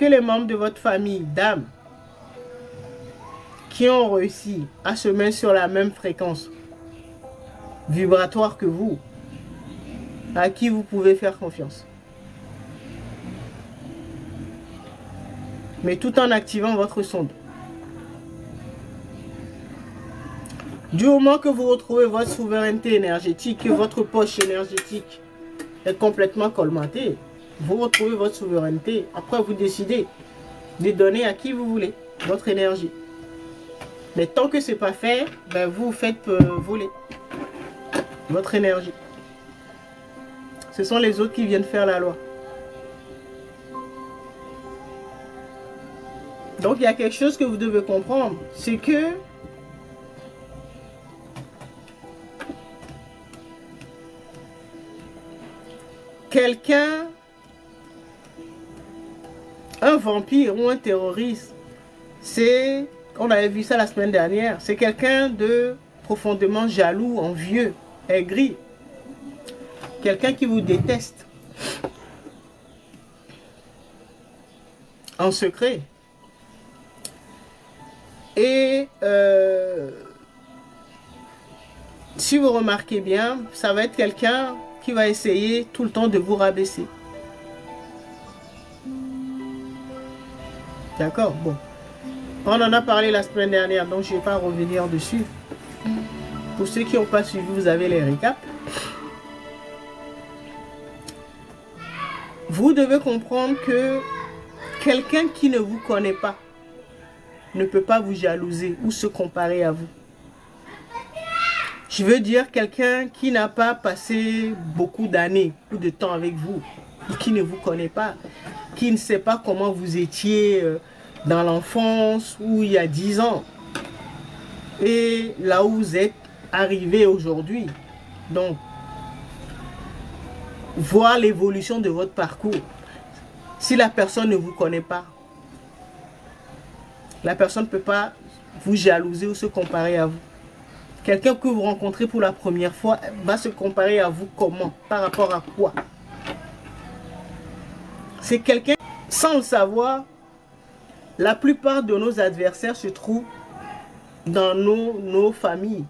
que les membres de votre famille, dames, qui ont réussi à se mettre sur la même fréquence vibratoire que vous, à qui vous pouvez faire confiance. Mais tout en activant votre sonde. Du moment que vous retrouvez votre souveraineté énergétique, que votre poche énergétique est complètement colmatée, vous retrouvez votre souveraineté. Après, vous décidez de donner à qui vous voulez votre énergie. Mais tant que ce n'est pas fait, ben vous faites voler votre énergie. Ce sont les autres qui viennent faire la loi. Donc, il y a quelque chose que vous devez comprendre. C'est que quelqu'un, un vampire ou un terroriste, c'est, on avait vu ça la semaine dernière, c'est quelqu'un de profondément jaloux, envieux, aigri. Quelqu'un qui vous déteste en secret. Et si vous remarquez bien, ça va être quelqu'un qui va essayer tout le temps de vous rabaisser. D'accord? Bon. On en a parlé la semaine dernière, donc je ne vais pas revenir dessus. Pour ceux qui n'ont pas suivi, vous avez les récaps. Vous devez comprendre que quelqu'un qui ne vous connaît pas ne peut pas vous jalouser ou se comparer à vous. Je veux dire quelqu'un qui n'a pas passé beaucoup d'années ou de temps avec vous, ou qui ne vous connaît pas, qui ne sait pas comment vous étiez dans l'enfance ou il y a 10 ans. Et là où vous êtes arrivé aujourd'hui. Donc, voir l'évolution de votre parcours. Si la personne ne vous connaît pas, la personne ne peut pas vous jalouser ou se comparer à vous. Quelqu'un que vous rencontrez pour la première fois va se comparer à vous comment? Par rapport à quoi? C'est quelqu'un, sans le savoir, la plupart de nos adversaires se trouvent dans nos familles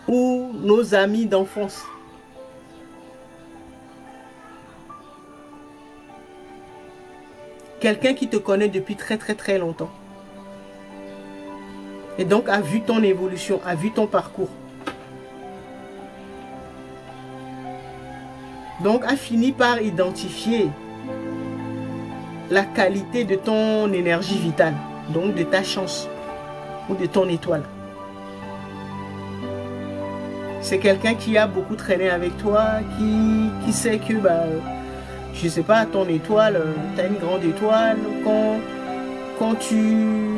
ou nos amis d'enfance. Quelqu'un qui te connaît depuis très longtemps. Et donc a vu ton évolution, a vu ton parcours. Donc a fini par identifier la qualité de ton énergie vitale, donc de ta chance ou de ton étoile. C'est quelqu'un qui a beaucoup traîné avec toi, qui sait que, bah, je sais pas, ton étoile, tu as une grande étoile, quand tu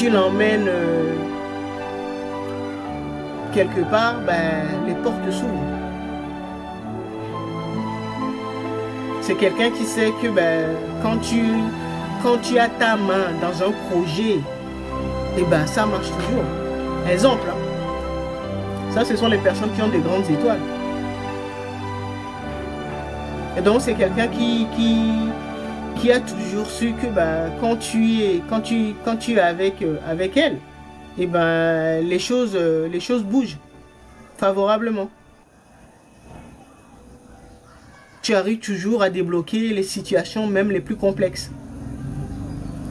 l'emmènes quelque part, ben, les portes s'ouvrent. C'est quelqu'un qui sait que ben, quand tu as ta main dans un projet, et ben, ça marche toujours. Exemple, hein. Ça ce sont les personnes qui ont des grandes étoiles. Et donc c'est quelqu'un qui a toujours su que bah, quand tu es avec elle, et ben, les choses bougent favorablement. Tu arrives toujours à débloquer les situations même les plus complexes,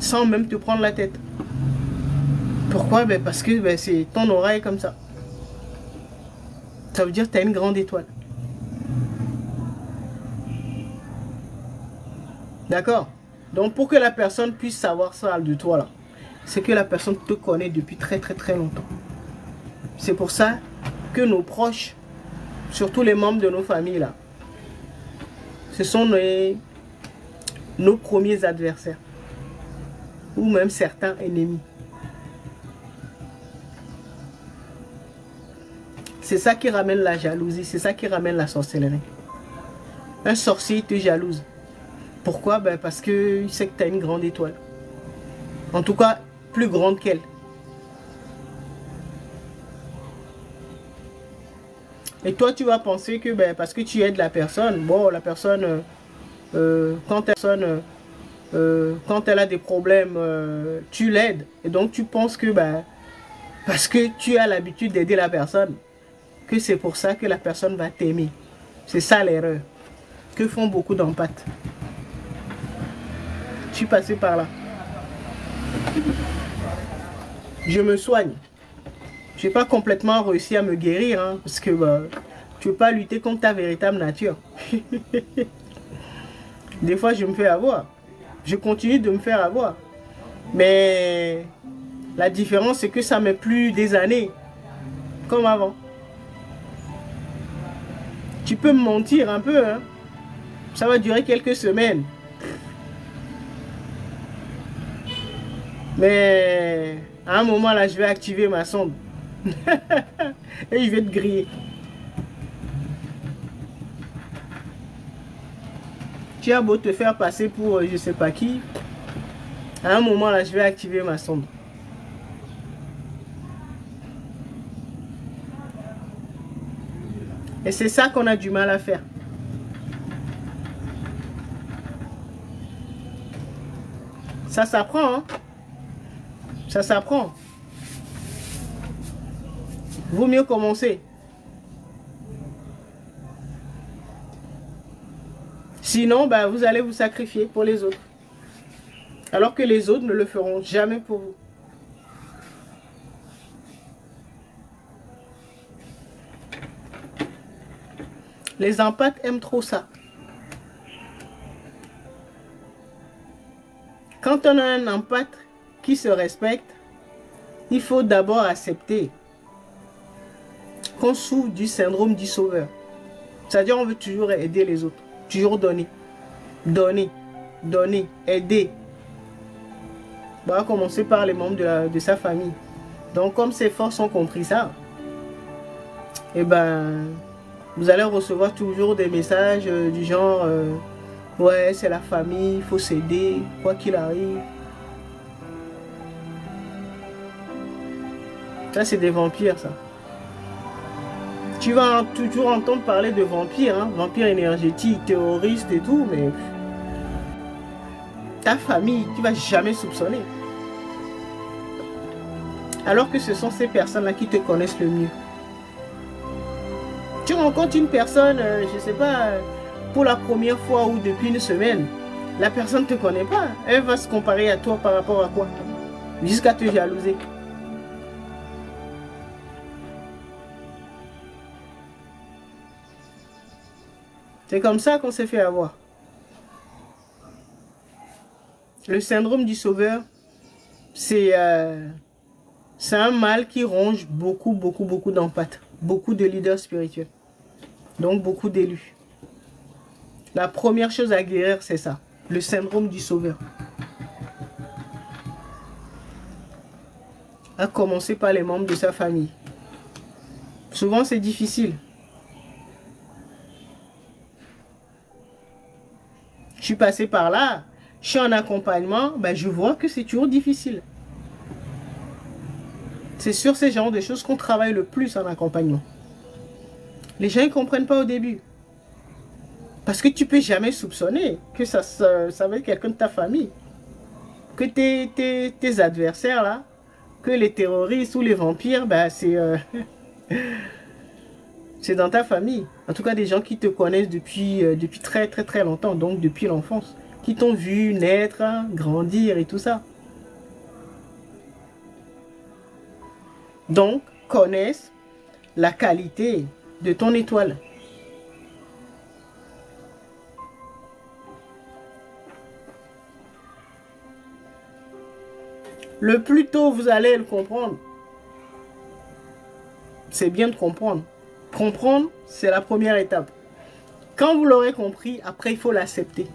sans même te prendre la tête. Pourquoi? Ben parce que ben, c'est ton aura est comme ça. Ça veut dire que tu as une grande étoile. D'accord? Donc pour que la personne puisse savoir ça de toi là, c'est que la personne te connaît depuis très longtemps. C'est pour ça que nos proches, surtout les membres de nos familles là, ce sont nos premiers adversaires. Ou même certains ennemis. C'est ça qui ramène la jalousie, c'est ça qui ramène la sorcellerie. Un sorcier te jalouse. Pourquoi? Ben parce qu'il sait que tu as une grande étoile. En tout cas, plus grande qu'elle. Et toi, tu vas penser que ben, parce que tu aides la personne, bon, la personne, quand la personne quand elle a des problèmes, tu l'aides. Et donc tu penses que parce que tu as l'habitude d'aider la personne, que c'est pour ça que la personne va t'aimer. C'est ça l'erreur que font beaucoup d'empathes. Je suis passé par là. Je me soigne. Je n'ai pas complètement réussi à me guérir, hein, parce que tu ne peux pas lutter contre ta véritable nature. Des fois, je me fais avoir. Je continue de me faire avoir. Mais la différence, c'est que ça met plus des années, comme avant. Tu peux me mentir un peu, hein. Ça va durer quelques semaines. Mais à un moment là, je vais activer ma sonde. Et je vais te griller. Tu as beau te faire passer pour je sais pas qui. À un moment là, je vais activer ma sonde. Et c'est ça qu'on a du mal à faire. Ça s'apprend, hein? Ça s'apprend. Vaut mieux commencer. Sinon, vous allez vous sacrifier pour les autres. Alors que les autres ne le feront jamais pour vous. Les empathes aiment trop ça. Quand on a un empathe qui se respecte, il faut d'abord accepter qu'on souffre du syndrome du sauveur. C'est-à-dire on veut toujours aider les autres, toujours donner, donner, donner, aider. On va commencer par les membres de sa famille. Donc comme ses forces ont compris ça, et vous allez recevoir toujours des messages du genre ouais, c'est la famille, il faut s'aider, quoi qu'il arrive. Ça, c'est des vampires, ça. Tu vas toujours entendre parler de vampires, hein, vampires énergétiques, terroristes et tout, mais ta famille, tu vas jamais soupçonner. Alors que ce sont ces personnes-là qui te connaissent le mieux. Tu rencontres une personne, je sais pas, pour la première fois ou depuis une semaine, la personne ne te connaît pas. Elle va se comparer à toi par rapport à quoi? Jusqu'à te jalouser. C'est comme ça qu'on s'est fait avoir. Le syndrome du sauveur, c'est un mal qui ronge beaucoup d'empathes, beaucoup de leaders spirituels, donc beaucoup d'élus. La première chose à guérir, c'est ça, le syndrome du sauveur. À commencer par les membres de sa famille. Souvent, c'est difficile. Je suis passé par là, je suis en accompagnement, je vois que c'est toujours difficile. C'est sur ces genres de choses qu'on travaille le plus en accompagnement. Les gens ne comprennent pas au début. Parce que tu ne peux jamais soupçonner que ça va être quelqu'un de ta famille. Que tes adversaires là, que les terroristes ou les vampires, c'est dans ta famille. En tout cas, des gens qui te connaissent depuis très longtemps, donc depuis l'enfance. Qui t'ont vu naître, grandir et tout ça. Donc, connaissent la qualité de ton étoile. Le plus tôt vous allez le comprendre, c'est bien de comprendre. Comprendre, c'est la première étape. Quand vous l'aurez compris, après il faut l'accepter.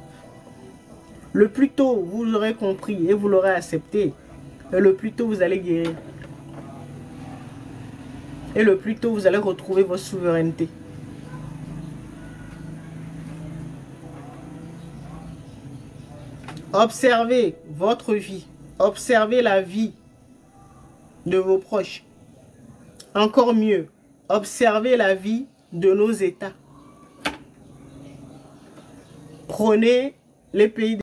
Le plus tôt vous l'aurez compris et vous l'aurez accepté, le plus tôt vous allez guérir. Et le plus tôt vous allez retrouver votre souveraineté. Observez votre vie. Observez la vie de vos proches. Encore mieux, observez la vie de nos États. Prenez les pays